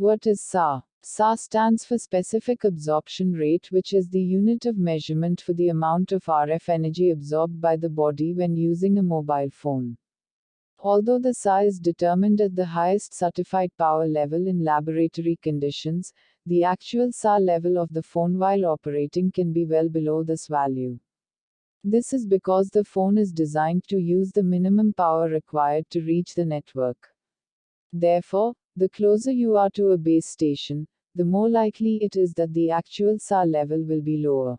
What is SA? SA stands for specific absorption rate, which is the unit of measurement for the amount of RF energy absorbed by the body when using a mobile phone. Although the SA is determined at the highest certified power level in laboratory conditions, the actual SA level of the phone while operating can be well below this value. This is because the phone is designed to use the minimum power required to reach the network. Therefore, the closer you are to a base station, the more likely it is that the actual SA level will be lower.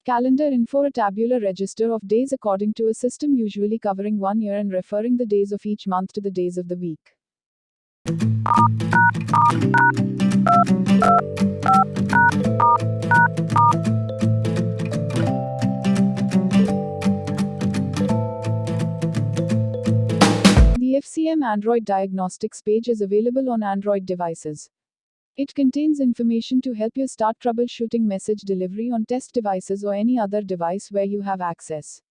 Calendar info: a tabular register of days according to a system usually covering 1 year and referring the days of each month to the days of the week. The FCM Android Diagnostics page is available on Android devices. It contains information to help you start troubleshooting message delivery on test devices or any other device where you have access.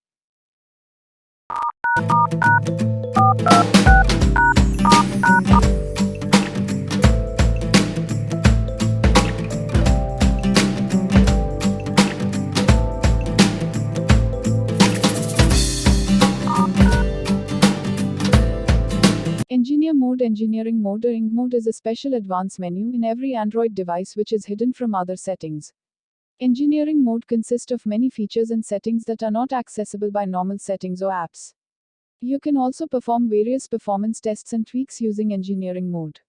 Engineer mode: engineering mode or ING mode is a special advanced menu in every Android device which is hidden from other settings. Engineering mode consists of many features and settings that are not accessible by normal settings or apps. You can also perform various performance tests and tweaks using engineering mode.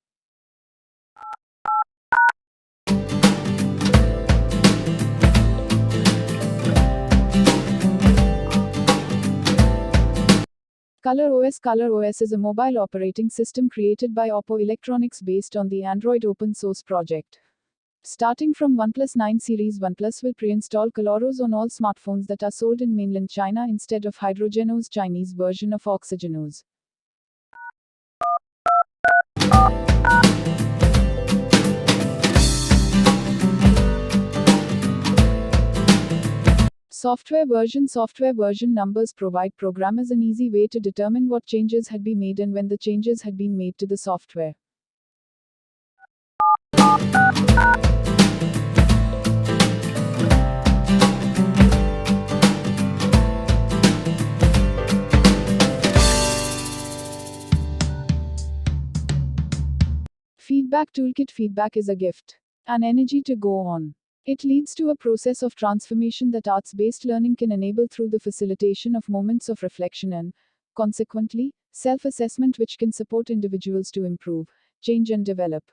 ColorOS: ColorOS is a mobile operating system created by Oppo Electronics based on the Android open source project. Starting from OnePlus 9 series, OnePlus will pre-install ColorOS on all smartphones that are sold in mainland China instead of HydrogenOS Chinese version of OxygenOS. Software version numbers provide programmers an easy way to determine what changes had been made and when the changes had been made to the software. Feedback toolkit: feedback is a gift, an energy to go on. It leads to a process of transformation that arts-based learning can enable through the facilitation of moments of reflection and, consequently, self-assessment which can support individuals to improve, change and develop.